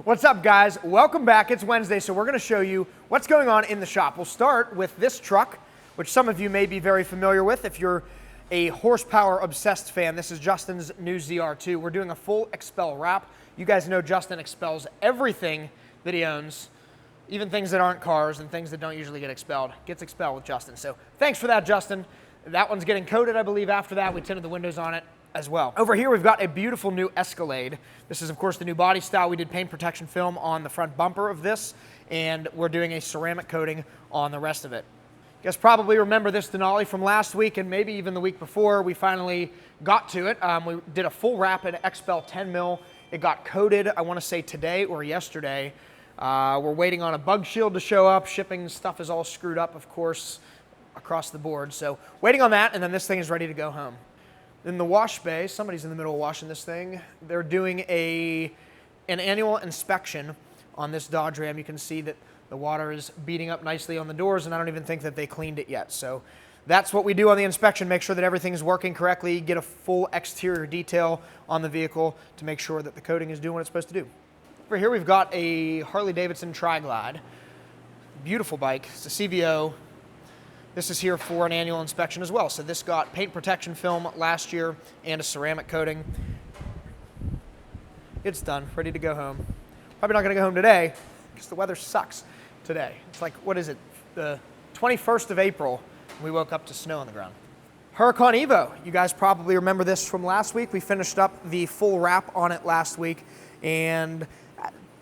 What's up, guys? Welcome back. It's Wednesday, so we're going to show you what's going on in the shop. We'll start with this truck, which some of you may be very familiar with if you're a horsepower-obsessed fan. This is Justin's new ZR2. We're doing a full Expel wrap. You guys know Justin expels everything that he owns, even things that aren't cars and things that don't usually get expelled. Gets expelled with Justin. So thanks for that, Justin. That one's getting coated, I believe, after that. We tinted the windows on it as well. Over here, we've got a beautiful new Escalade. This is, of course, the new body style. We did paint protection film on the front bumper of this, and we're doing a ceramic coating on the rest of it. You guys probably remember this Denali from last week and maybe even the week before. We finally got to it. We did a full wrap in Expel 10 mil. It got coated, I want to say today or yesterday. We're waiting on a bug shield to show up. Shipping stuff is all screwed up, of course, across the board. So waiting on that, and then this thing is ready to go home. In the wash bay, somebody's in the middle of washing this thing. They're doing an annual inspection on this Dodge Ram. You can see that the water is beating up nicely on the doors, and I don't even think that they cleaned it yet. So that's what we do on the inspection, make sure that everything's working correctly, get a full exterior detail on the vehicle to make sure that the coating is doing what it's supposed to do. Over here we've got a Harley-Davidson Tri-Glide. Beautiful bike. It's a CVO. This is here for an annual inspection as well. So this got paint protection film last year and a ceramic coating. It's done, ready to go home. Probably not gonna go home today because the weather sucks today. It's like, what is it? The 21st of April, we woke up to snow on the ground. Huracan Evo, you guys probably remember this from last week. We finished up the full wrap on it last week, and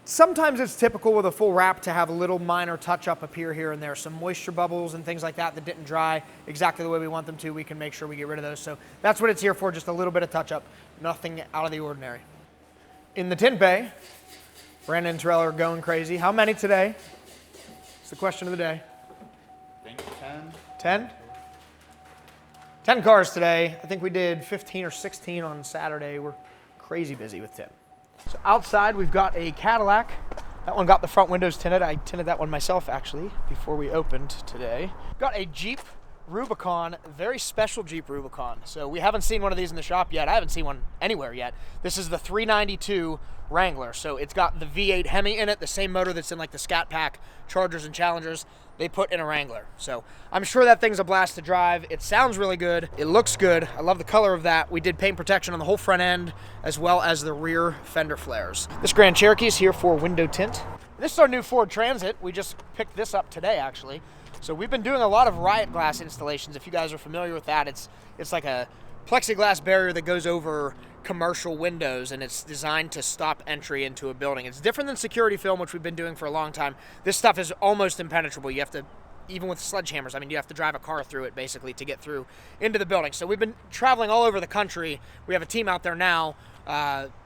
sometimes it's typical with a full wrap to have a little minor touch-up appear here and there. Some moisture bubbles and things like that that didn't dry exactly the way we want them to. We can make sure we get rid of those. So that's what it's here for, just a little bit of touch-up. Nothing out of the ordinary. In the tint bay, Brandon and Terrell are going crazy. How many today? It's the question of the day. I think 10. 10? 10 cars today. I think we did 15 or 16 on Saturday. We're crazy busy with tint. So outside, we've got a Cadillac. That one got the front windows tinted. I tinted that one myself, actually, before we opened today. Got a Jeep Rubicon, very special Jeep Rubicon. So we haven't seen one of these in the shop yet. I haven't seen one anywhere yet. This is the 392 Wrangler. So it's got the V8 Hemi in it, the same motor that's in like the Scat Pack Chargers and Challengers. They put in a Wrangler. So I'm sure that thing's a blast to drive. It sounds really good. It looks good. I love the color of that. We did paint protection on the whole front end as well as the rear fender flares. This Grand Cherokee is here for window tint. This is our new Ford Transit. We just picked this up today, actually. So we've been doing a lot of Riot Glass installations. If you guys are familiar with that, it's like a plexiglass barrier that goes over commercial windows, and it's designed to stop entry into a building. It's different than security film, which we've been doing for a long time. This stuff is almost impenetrable. You have to, even with sledgehammers, I mean, you have to drive a car through it basically to get through into the building. So we've been traveling all over the country. We have a team out there now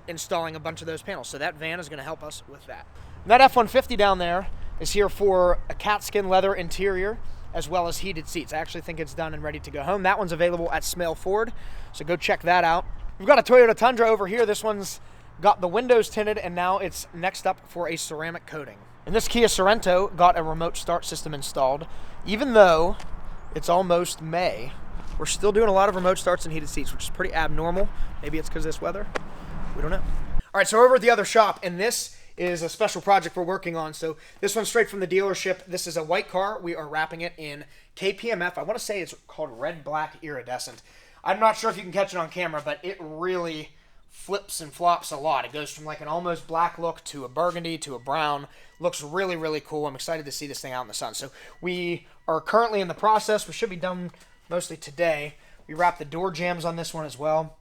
installing a bunch of those panels. So that van is going to help us with that. And that F-150 down there is here for a cat skin leather interior as well as heated seats. I actually think it's done and ready to go home. That one's available at Smale Ford, so go check that out. We've got a Toyota Tundra over here. This one's got the windows tinted, and now it's next up for a ceramic coating. And this Kia Sorento got a remote start system installed. Even though it's almost May, we're still doing a lot of remote starts and heated seats, which is pretty abnormal. Maybe it's because of this weather. We don't know. All right, so we're over at the other shop, and this is a special project we're working on. So this one's straight from the dealership. This is a white car. We are wrapping it in KPMF. I want to say it's called Red Black Iridescent. I'm not sure if you can catch it on camera, but it really flips and flops a lot. It goes from like an almost black look to a burgundy to a brown. Looks really, really cool. I'm excited to see this thing out in the sun. So we are currently in the process. We should be done mostly today. We wrapped the door jambs on this one as well,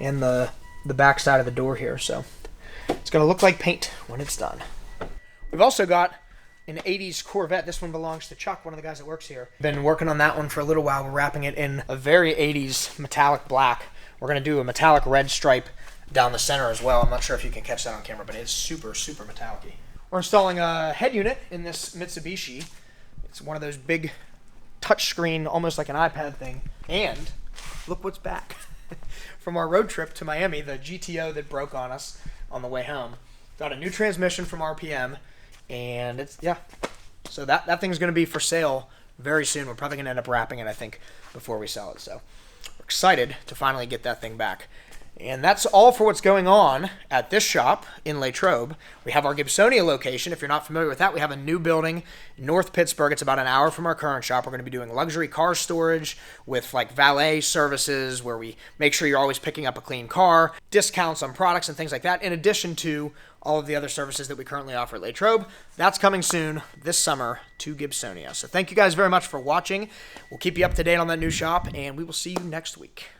and the back side of the door here. So it's going to look like paint when it's done. We've also got an 80s Corvette. This one belongs to Chuck, one of the guys that works here. Been working on that one for a little while. We're wrapping it in a very 80s metallic black. We're going to do a metallic red stripe down the center as well. I'm not sure if you can catch that on camera, but it's super, super metallic-y. We're installing a head unit in this Mitsubishi. It's one of those big touchscreen, almost like an iPad thing. And look what's back. From our road trip to Miami, the GTO that broke on us on the way home. Got a new transmission from RPM, and it's, yeah. So that thing's going to be for sale very soon. We're probably going to end up wrapping it, I think, before we sell it. So we're excited to finally get that thing back. And that's all for what's going on at this shop in Latrobe. We have our Gibsonia location. If you're not familiar with that, we have a new building in North Pittsburgh. It's about an hour from our current shop. We're going to be doing luxury car storage with like valet services where we make sure you're always picking up a clean car, discounts on products and things like that, in addition to all of the other services that we currently offer at Latrobe. That's coming soon this summer to Gibsonia. So thank you guys very much for watching. We'll keep you up to date on that new shop, and we will see you next week.